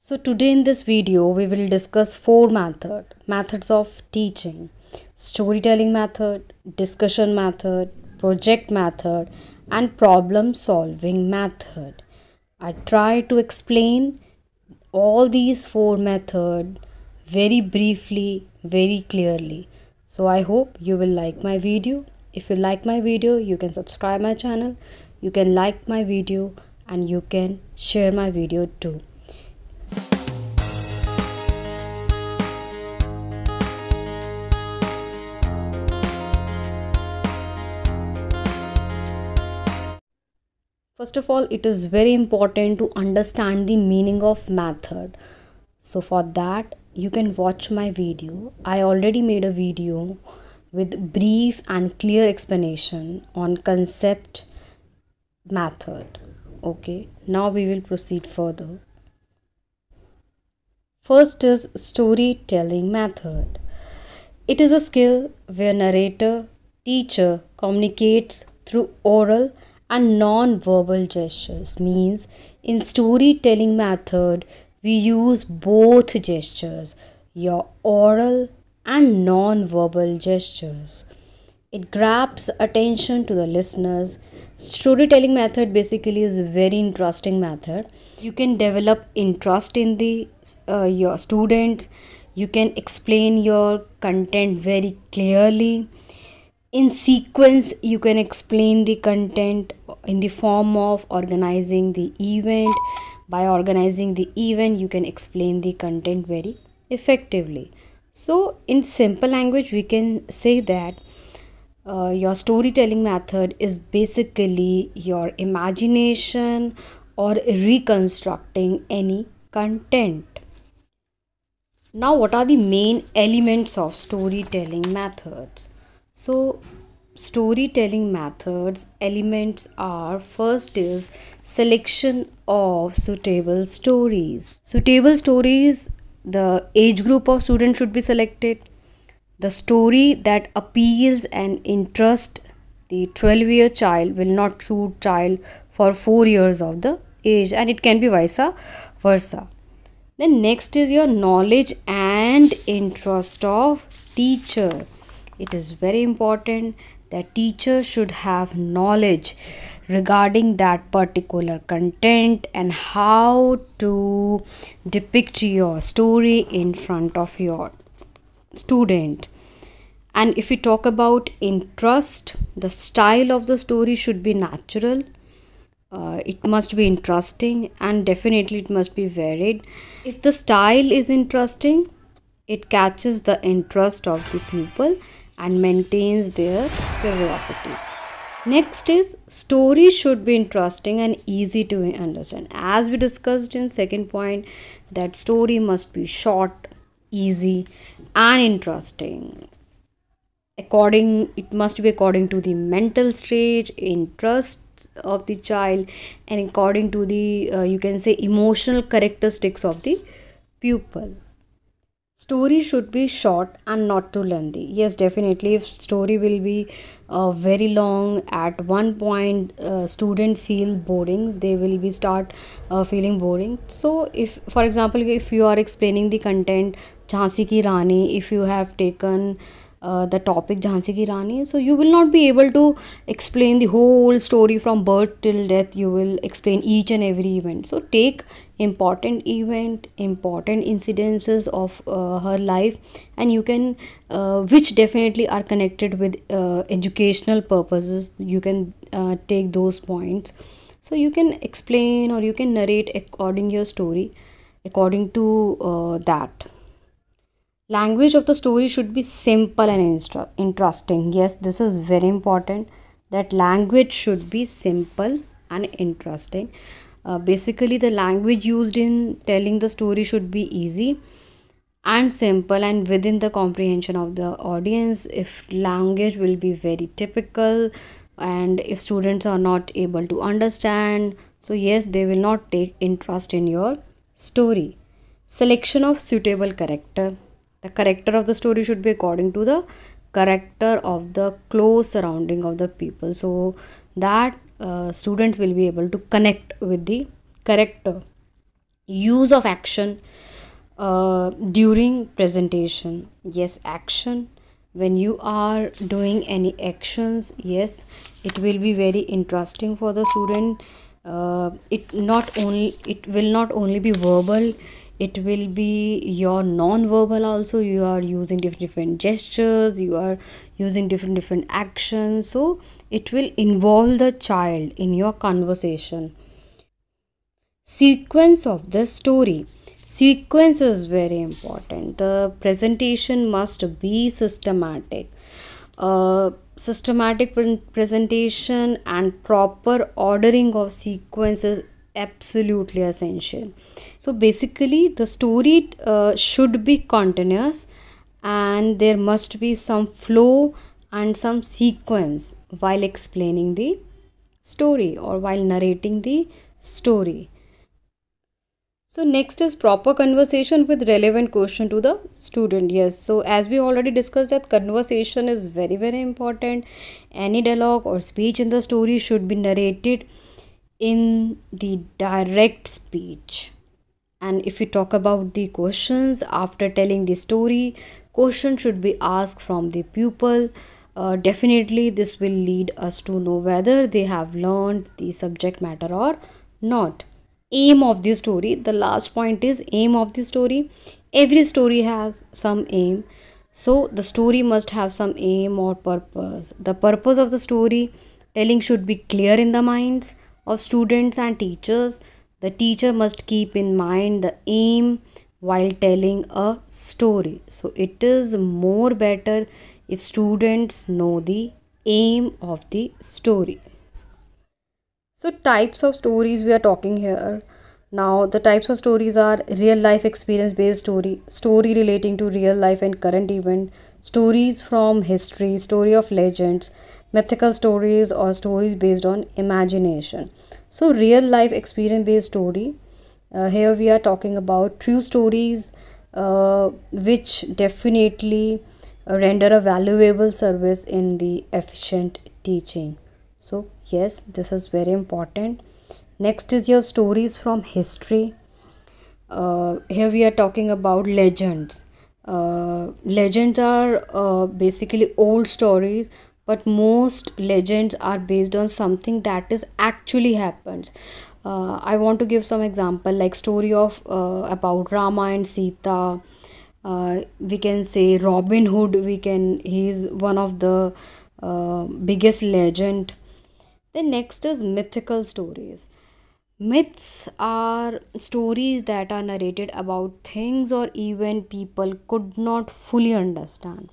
So today in this video we will discuss four methods of teaching: storytelling method, discussion method, project method, and problem solving method. I try to explain all these four methods very briefly, very clearly. So I hope you will like my video. If you like my video, you can subscribe my channel, you can like my video, and you can share my video too. First of all, it is very important to understand the meaning of method. So for that, you can watch my video. I already made a video with brief and clear explanation on concept method. Okay, now we will proceed further. First is storytelling method. It is a skill where narrator, teacher communicates through oral and non-verbal gestures. Means in storytelling method we use both gestures, your oral and non-verbal gestures. It grabs attention to the listeners. Storytelling method basically is a very interesting method. You can develop interest in the your students. You can explain your content very clearly. In sequence, you can explain the content in the form of organizing the event. By organizing the event, you can explain the content very effectively. So in simple language, we can say that your storytelling method is basically your imagination or reconstructing any content. Now, what are the main elements of storytelling methods? So storytelling methods elements are: first is selection of suitable stories. Suitable stories, the age group of students should be selected. The story that appeals and interests the 12-year child will not suit child for 4 years of the age, and it can be vice versa. Then next is your knowledge and interest of teacher. It is very important that teacher should have knowledge regarding that particular content and how to depict your story in front of your student. And if we talk about interest, the style of the story should be natural. It must be interesting, and definitely it must be varied. If the style is interesting, it catches the interest of the pupil and maintains their curiosity. Next is story should be interesting and easy to understand. As we discussed in second point, that story must be short, easy, and interesting. It must be according to the mental stage, interest of the child, and according to the you can say emotional characteristics of the pupil. Story should be short and not too lengthy. Yes, definitely, if story will be very long, at one point student feel boring, they will be start feeling boring. So if, for example, if you are explaining the content Jhansi Ki Rani, if you have taken the topic Jhansi Ki Rani, so you will not be able to explain the whole story from birth till death. You will explain each and every event. So take important event, important incidences of her life, and you can which definitely are connected with educational purposes. You can take those points, so you can explain or you can narrate according your story, according to that. Language of the story should be simple and interesting. Yes, this is very important, that language should be simple and interesting. Basically, the language used in telling the story should be easy and simple and within the comprehension of the audience. If language will be very typical and if students are not able to understand, so yes, they will not take interest in your story. Selection of suitable character. The character of the story should be according to the character of the close surrounding of the people, so that students will be able to connect with the character. Use of action during presentation. Yes, action. When you are doing any actions, yes, it will be very interesting for the student. It will not only be verbal, it will be your non-verbal also. You are using different gestures, you are using different actions, so it will involve the child in your conversation. Sequence of the story. Sequence is very important. The presentation must be systematic. Systematic presentation and proper ordering of sequence is absolutely essential. So basically the story should be continuous, and there must be some flow and some sequence while explaining the story or while narrating the story. So next is proper conversation with relevant question to the student. Yes, so as we already discussed that conversation is very important. Any dialogue or speech in the story should be narrated in the direct speech. And if we talk about the questions after telling the story, question should be asked from the pupil. Definitely this will lead us to know whether they have learned the subject matter or not. Aim of the story, the last point is aim of the story. Every story has some aim, so the story must have some aim or purpose. The purpose of the story telling should be clear in the minds of students and teachers. The teacher must keep in mind the aim while telling a story. So it is more better if students know the aim of the story. So, types of stories we are talking here. Now, the types of stories are real life experience based story, story relating to real life and current event, stories from history, story of legends, mythical stories, or stories based on imagination. So, real life experience based story. Here we are talking about true stories, which definitely render a valuable service in the efficient teaching. So yes, this is very important. Next is your stories from history. Here we are talking about legends. Legends are basically old stories, but most legends are based on something that is actually happened. I want to give some example like story of about Rama and Sita. We can say Robin Hood. He's one of the biggest legend. Then next is mythical stories. Myths are stories that are narrated about things or event people could not fully understand.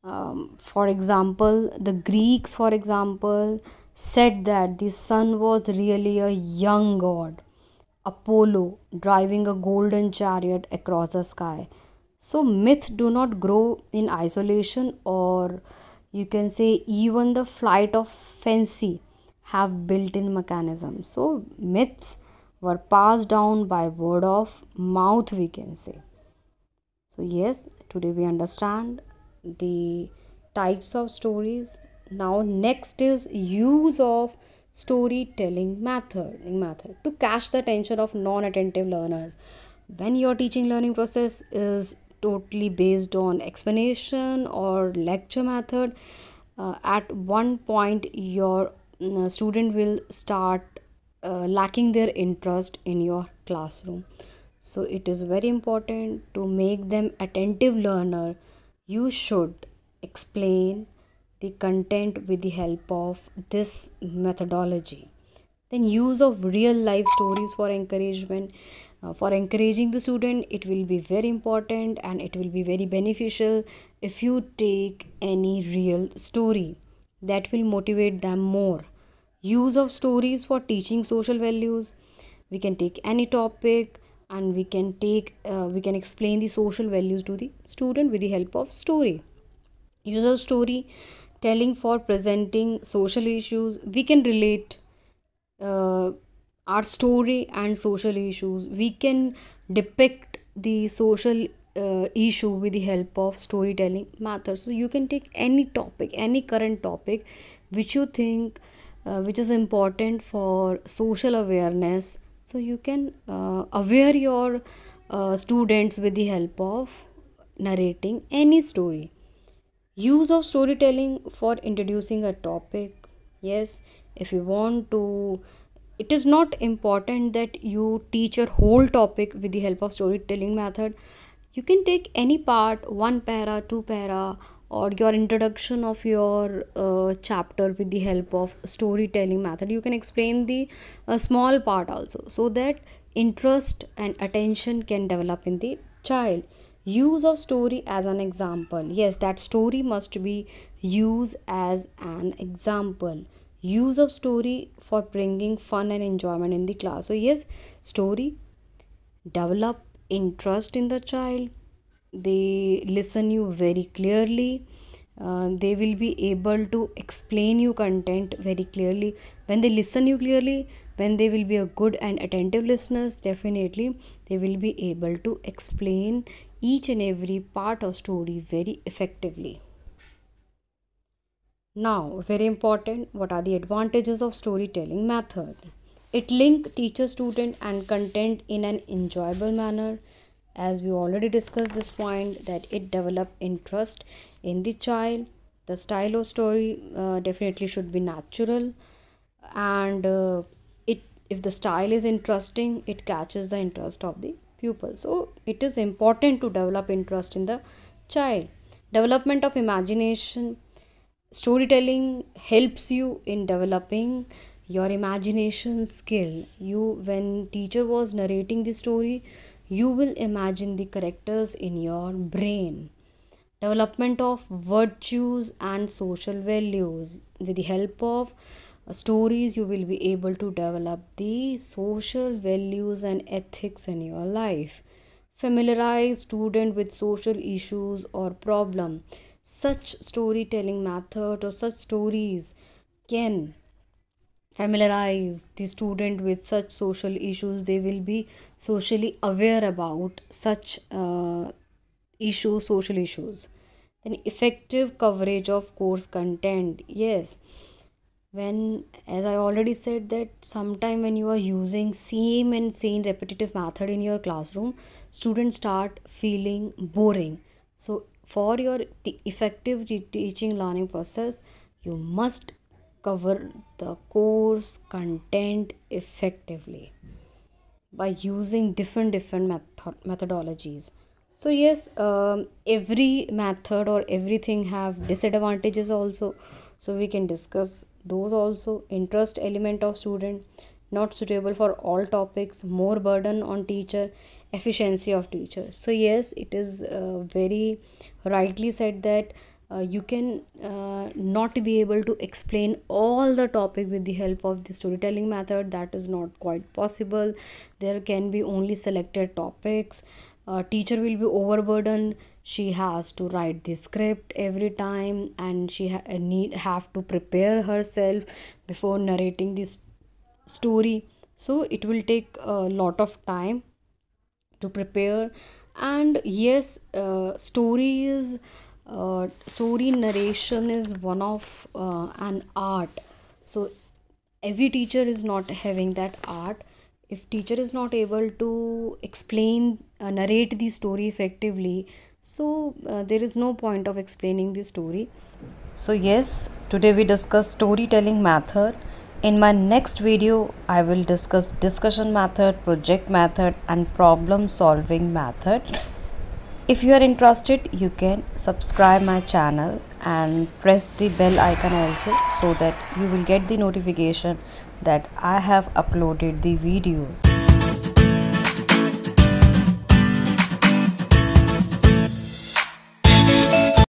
For example, the Greeks, for example, said that the sun was really a young god, Apollo, driving a golden chariot across the sky. So, myths do not grow in isolation, or you can say, even the flight of fancy have built in mechanism. So, myths were passed down by word of mouth, we can say. So, yes, today we understand the types of stories. Now, next is use of storytelling method to catch the attention of non-attentive learners. When your teaching learning process is totally based on explanation or lecture method, at one point your student will start lacking their interest in your classroom. So it is very important to make them attentive learner. You should explain the content with the help of this methodology. Then use of real life stories for encouragement. For encouraging the student, it will be very important and it will be very beneficial if you take any real story that will motivate them more. Use of stories for teaching social values. We can take any topic and we can explain the social values to the student with the help of story. Use of story telling for presenting social issues. We can relate uh, our story and social issues. We can depict the social issue with the help of storytelling method. So you can take any topic, any current topic which you think which is important for social awareness. So you can aware your students with the help of narrating any story. Use of storytelling for introducing a topic. Yes, if you want to, it is not important that you teach your whole topic with the help of storytelling method. You can take any part, one para, two para, or your introduction of your chapter with the help of storytelling method. You can explain the small part also, so that interest and attention can develop in the child. Use of story as an example. Yes, that story must be used as an example. Use of story for bringing fun and enjoyment in the class. So yes, story develop interest in the child. They listen you very clearly. They will be able to explain you content very clearly. When they listen you clearly, when they will be a good and attentive listeners, definitely they will be able to explain each and every part of story very effectively. Now, very important, what are the advantages of storytelling method? It link teacher, student and content in an enjoyable manner. As we already discussed this point, that it develop interest in the child. The style of story definitely should be natural, and it if the style is interesting, it catches the interest of the pupil. So it is important to develop interest in the child. Development of imagination. Storytelling helps you in developing your imagination skill. You, when teacher was narrating the story, you will imagine the characters in your brain. Development of virtues and social values. With the help of stories, you will be able to develop the social values and ethics in your life. Familiarize student with social issues or problem. Such storytelling method or such stories can familiarize the student with such social issues. They will be socially aware about such issues, social issues. Then effective coverage of course content. Yes, when, as I already said, that sometime when you are using same and same repetitive method in your classroom, students start feeling boring. So for your effective teaching learning process, you must cover the course content effectively by using different methodologies. So yes, every method or everything have disadvantages also, so we can discuss those also. Interest element of student, not suitable for all topics, more burden on teacher, efficiency of teacher. So yes, it is very rightly said that you can not be able to explain all the topic with the help of the storytelling method. That is not quite possible. There can be only selected topics. Teacher will be overburdened. She has to write the script every time, and she have to prepare herself before narrating this story. So it will take a lot of time to prepare. And yes, story narration is one of an art. So every teacher is not having that art. If teacher is not able to explain, narrate the story effectively, so there is no point of explaining the story. So yes, today we discuss storytelling method. In my next video, I will discuss discussion method, project method and problem solving method. If you are interested, you can subscribe my channel and press the bell icon also, so that you will get the notification that I have uploaded the videos.